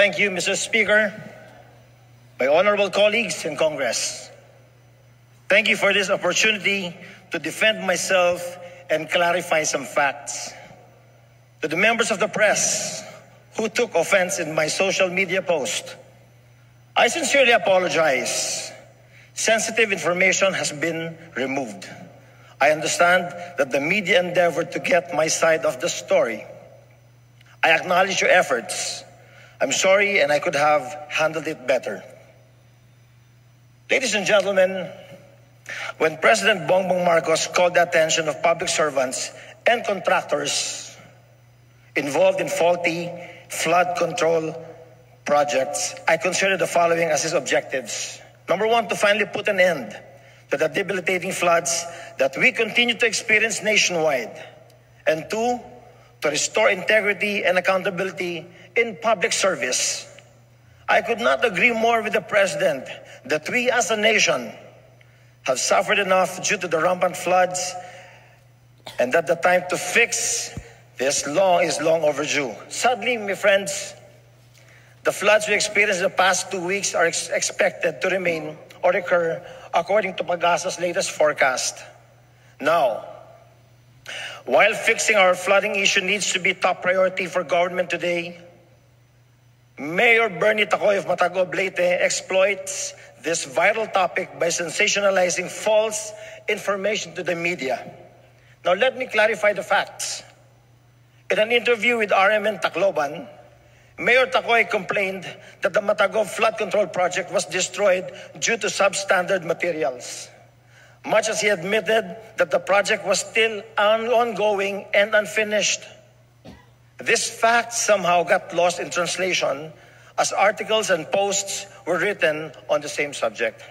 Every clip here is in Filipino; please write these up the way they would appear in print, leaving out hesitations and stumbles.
Thank you, Mr. Speaker, my honorable colleagues in Congress. Thank you for this opportunity to defend myself and clarify some facts. To the members of the press who took offense in my social media post, I sincerely apologize. Sensitive information has been removed. I understand that the media endeavored to get my side of the story. I acknowledge your efforts. I'm sorry, and I could have handled it better. Ladies and gentlemen, when President Bongbong Marcos called the attention of public servants and contractors involved in faulty flood control projects, I considered the following as his objectives. Number one, to finally put an end to the debilitating floods that we continue to experience nationwide. And two, to restore integrity and accountability in public service. I could not agree more with the President that we as a nation have suffered enough due to the rampant floods and that the time to fix this law is long overdue. Sadly, my friends, the floods we experienced in the past 2 weeks are expected to remain or recur according to Pagasa's latest forecast. Now, while fixing our flooding issue needs to be top priority for government today, Mayor Bernie Tacoy of Mataguub, Leyte exploits this viral topic by sensationalizing false information to the media. Now let me clarify the facts. In an interview with RMN Tacloban, Mayor Tacoy complained that the Mataguub flood control project was destroyed due to substandard materials, much as he admitted that the project was still ongoing and unfinished. This fact somehow got lost in translation as articles and posts were written on the same subject.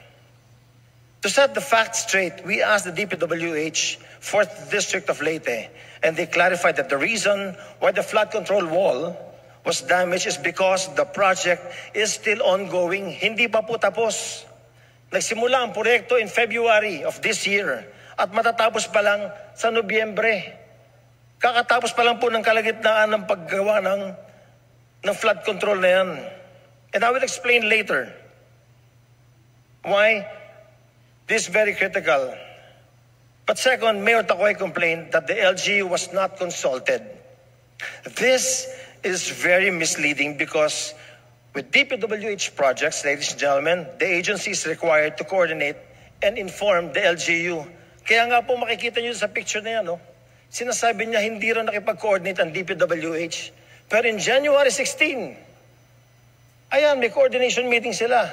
To set the facts straight, we asked the DPWH, 4th District of Leyte, and they clarified that the reason why the flood control wall was damaged is because the project is still ongoing. Hindi pa po tapos. Nagsimula ang proyekto in February of this year at matatapos pa lang sa Nobyembre. Kakatapos pa lang po ng kalagitnaan ng paggawa ng flood control na yan. And I will explain later why this is very critical. But second, Mayor Tacoy complained that the LGU was not consulted. This is very misleading because with DPWH projects, ladies and gentlemen, the agency is required to coordinate and inform the LGU. Kaya nga po makikita nyo sa picture na yan, no? Sinasabi niya hindi rin nakipag-coordinate ang DPWH. Pero in January 16, ayan, may coordination meeting sila.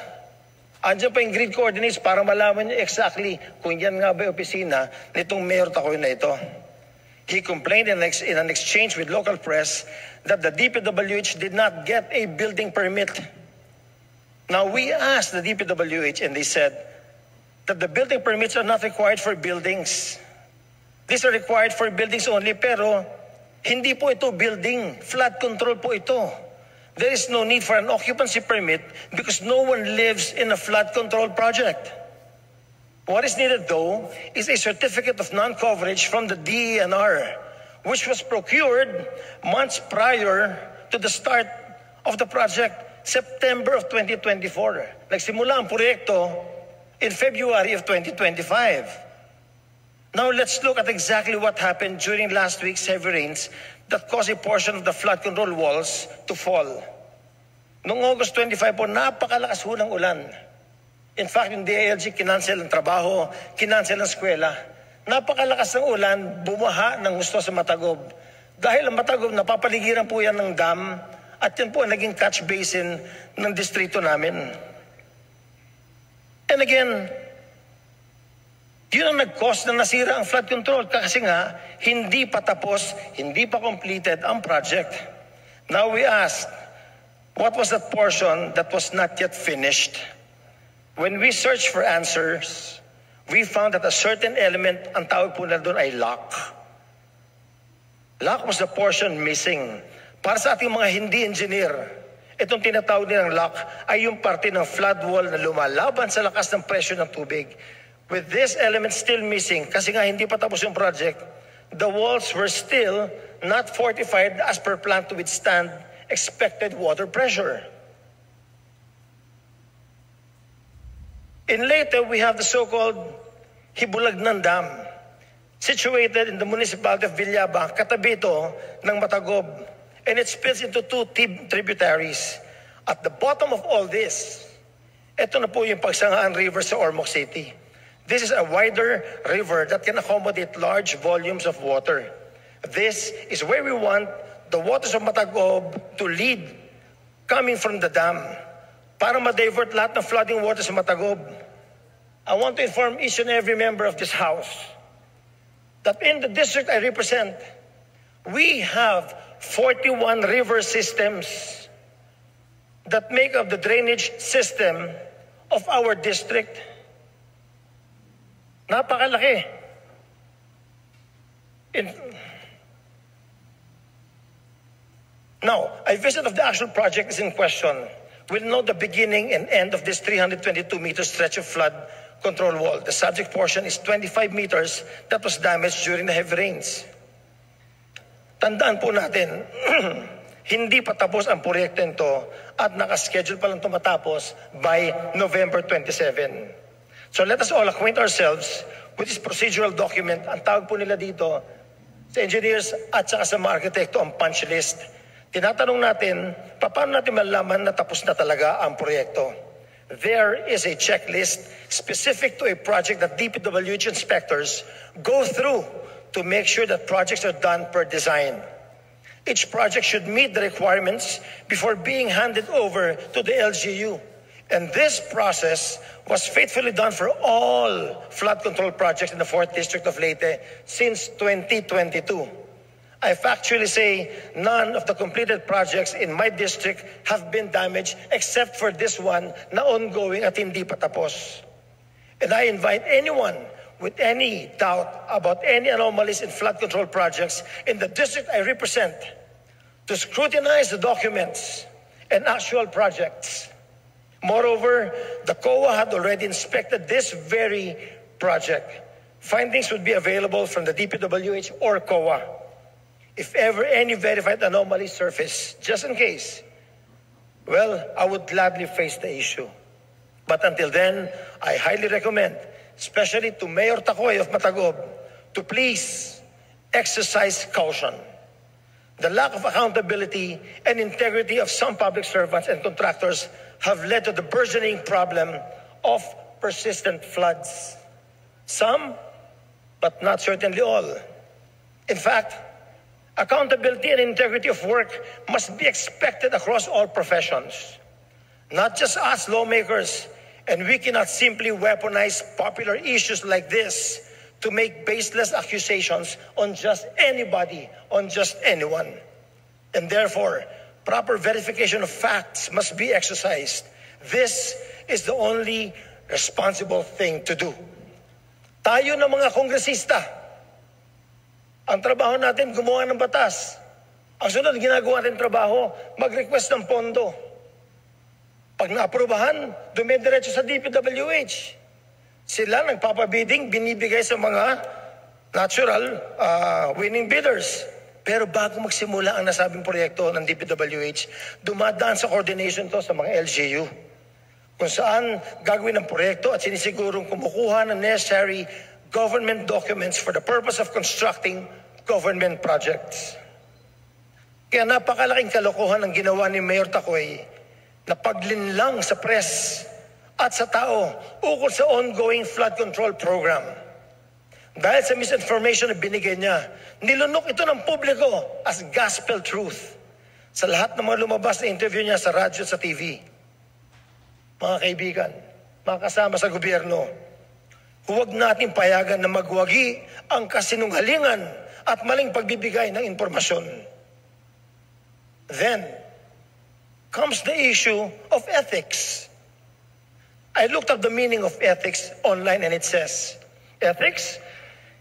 Andiyan pa yung grid coordinates para malaman niya exactly kung yan nga ba yung opisina nitong Mayor Tacoy na ito. He complained in an exchange with local press that the DPWH did not get a building permit. Now, we asked the DPWH and they said that the building permits are not required for buildings. These are required for buildings only, pero hindi po ito building. Flood control po ito. There is no need for an occupancy permit because no one lives in a flood control project. What is needed, though, is a certificate of non-coverage from the DENR, which was procured months prior to the start of the project, September of 2024. Nagsimula ang proyekto in February of 2025. Now let's look at exactly what happened during last week's heavy rains that caused a portion of the flood control walls to fall. Noong August 25 po, napakalakas ho ng ulan. In fact, yung DILG kinansel ang trabaho, kinansel ang eskwela. Napakalakas ng ulan, bumaha ng gusto sa Mataguub. Dahil ang Mataguub, napapaligiran po yan ng dam at yan po ang naging catch basin ng distrito namin. And again, yun ang nag-cause na nasira ang flood control kasi nga, hindi pa tapos, hindi pa completed ang project. Now we ask, what was that portion that was not yet finished? When we searched for answers, we found that a certain element, ang tawag po na doon ay lock. Lock was the portion missing. Para sa ating mga hindi engineer, itong tinatawag nilang lock ay yung parte ng flood wall na lumalaban sa lakas ng presyo ng tubig. With this element still missing, kasi nga hindi pa tapos yung project, the walls were still not fortified as per plan to withstand expected water pressure. In Leyte, we have the so-called Hibulagnan Dam, situated in the municipality of Villabang, katabi ito ng Matagob, and it splits into two tributaries. At the bottom of all this, ito na po yung Pagsangaan River sa Ormoc City. This is a wider river that can accommodate large volumes of water. This is where we want the waters of Matagob to lead coming from the dam para ma-divert lahat ng flooding water sa Matagob. I want to inform each and every member of this House that in the district I represent, we have 41 river systems that make up the drainage system of our district. Napakalaki. Now, a visit of the actual project is in question. We'll know the beginning and end of this 322-meter stretch of flood control wall. The subject portion is 25 meters that was damaged during the heavy rains. Tandaan po natin, hindi pa tapos ang proyekto nito at nakaschedule pa lang ito matapos by November 27. So let us all acquaint ourselves with this procedural document. Ang tawag po nila dito sa engineers at saka sa mga arkitekto ang punch list. Tinatanong natin, paano natin malaman na tapos na talaga ang proyekto? There is a checklist specific to a project that DPWH inspectors go through to make sure that projects are done per design. Each project should meet the requirements before being handed over to the LGU. And this process was faithfully done for all flood control projects in the 4th District of Leyte since 2022. I factually say none of the completed projects in my district have been damaged except for this one na ongoing at hindi pa tapos. And I invite anyone with any doubt about any anomalies in flood control projects in the district I represent to scrutinize the documents and actual projects. Moreover, the COA had already inspected this very project. Findings would be available from the DPWH or COA. If ever any verified anomalies surface, just in case, well, I would gladly face the issue. But until then, I highly recommend, especially to Mayor Tacoy of Matagob, to please exercise caution. The lack of accountability and integrity of some public servants and contractors have led to the burgeoning problem of persistent floods. Some, but not certainly all. In fact, accountability and integrity of work must be expected across all professions, not just us lawmakers, and we cannot simply weaponize popular issues like this to make baseless accusations on just anybody, on just anyone. And therefore, proper verification of facts must be exercised. This is the only responsible thing to do. Tayo na mga kongresista, ang trabaho natin, gumawa ng batas. Ang sunod, ginagawa natin trabaho, mag-request ng pondo. Pag naaprubahan, dumidiretso sa DPWH. Sila nagpapabidding, binibigay sa mga natural winning bidders. Pero bago magsimula ang nasabing proyekto ng DPWH, dumadaan sa coordination to sa mga LGU. Kung saan gagawin ang proyekto at sinisigurong kumukuha ng necessary government documents for the purpose of constructing government projects. Kaya napakalaking kalokohan ang ginawa ni Mayor Tacoy na paglinlang sa press at sa tao ukol sa ongoing flood control program. Dahil sa misinformation na binigay niya, nilunok ito ng publiko as gospel truth sa lahat ng mga lumabas na interview niya sa radyo at sa TV. Mga kaibigan, mga kasama sa gobyerno, huwag natin payagan na magwagi ang kasinungalingan at maling pagbibigay ng impormasyon. Then comes the issue of ethics. I looked up the meaning of ethics online and it says, ethics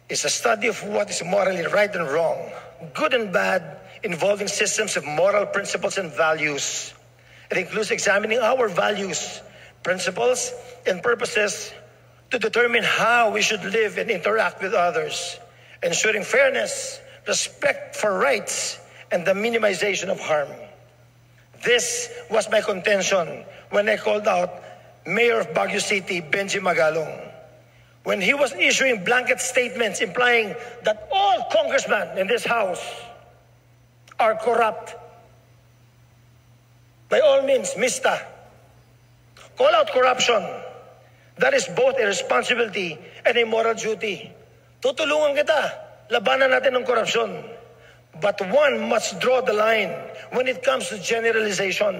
is a study of what is morally right and wrong, good and bad, involving systems of moral principles and values. It includes examining our values, principles, and purposes to determine how we should live and interact with others, ensuring fairness, respect for rights, and the minimization of harm. This was my contention when I called out Mayor of Baguio City, Benji Magalong, when he was issuing blanket statements implying that all congressmen in this house are corrupt. By all means, Mista, call out corruption. That is both a responsibility and a moral duty. Tutulungan kita, labanan natin ng korupsyon. But one must draw the line when it comes to generalization.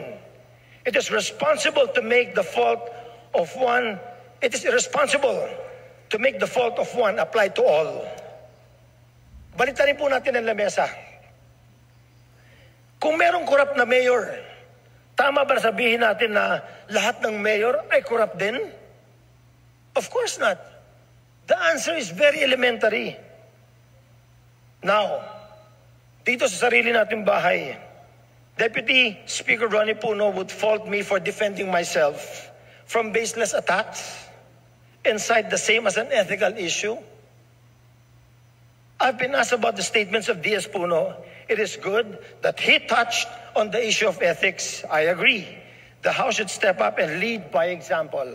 It is responsible to make the fault of one. It is irresponsible to make the fault of one apply to all. Baliktad po natin ang lamesa. Kung merong corrupt na mayor, tama ba sabihin natin na lahat ng mayor ay corrupt din? Of course not. The answer is very elementary. Now, dito sa sarili nating bahay, Deputy Speaker Ronnie Puno would fault me for defending myself from baseless attacks and cite the same as an ethical issue. I've been asked about the statements of D.S. Puno. It is good that he touched on the issue of ethics. I agree. The House should step up and lead by example.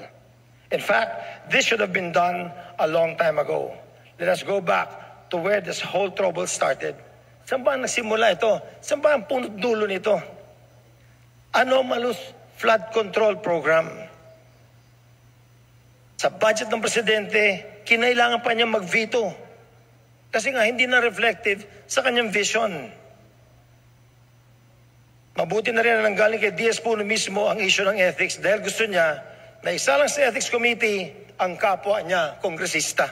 In fact, this should have been done a long time ago. Let us go back to where this whole trouble started. Saan ba nagsimula ito? Saan ba ang punot dulo nito? Anomalous flood control program. Sa budget ng presidente, kinailangan pa niya mag-veto. Kasi nga hindi na reflective sa kanyang vision. Mabuti na rin na nanggaling kay D.S. Puno mismo ang issue ng ethics dahil gusto niya na isa lang sa Ethics Committee ang kapwa niya, kongresista.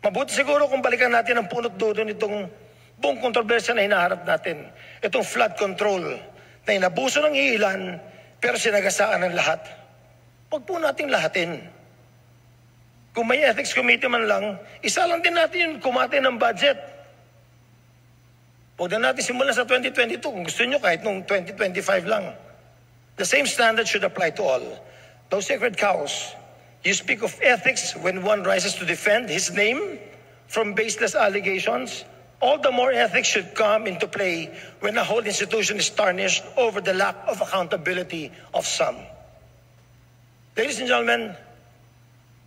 Mabuti siguro kung balikan natin ang punot dulo nitong buong kontrobersya na hinaharap natin. Itong flood control na inabuso ng iilan pero sinagasaan ng lahat. Huwag po nating lahatin. Kung may Ethics Committee man lang, isa lang din natin yung kumate ng budget. Huwag na natin simulan sa 2022. Kung gusto nyo kahit nung 2025 lang. The same standard should apply to all. Those sacred cows, you speak of ethics when one rises to defend his name from baseless allegations. All the more ethics should come into play when a whole institution is tarnished over the lack of accountability of some. Ladies and gentlemen,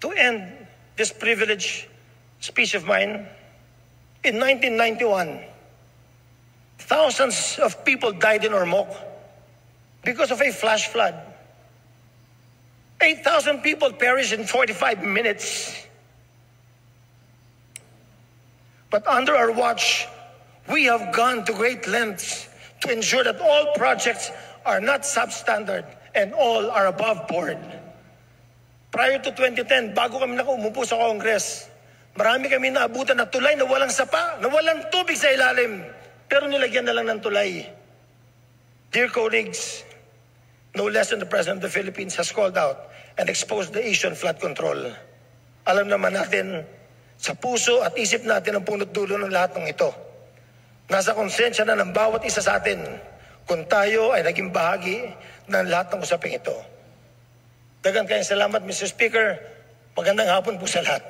to end this privileged speech of mine, in 1991, thousands of people died in Ormoc because of a flash flood. 8,000 people perished in 45 minutes. But under our watch, we have gone to great lengths to ensure that all projects are not substandard and all are above board. Prior to 2010, bago kami umupo sa Congress, marami kami naabutan na tulay na walang sapa, na walang tubig sa ilalim, pero nilagyan na lang ng tulay. Dear colleagues, no less than the President of the Philippines has called out and exposed the issue on flood control. Alam naman natin, sa puso at isip natin ang punot dulo ng lahat ng ito. Nasa konsensya na ng bawat isa sa atin kung tayo ay naging bahagi ng lahat ng usaping ito. Daghang kayong salamat, Mr. Speaker. Magandang hapon po sa lahat.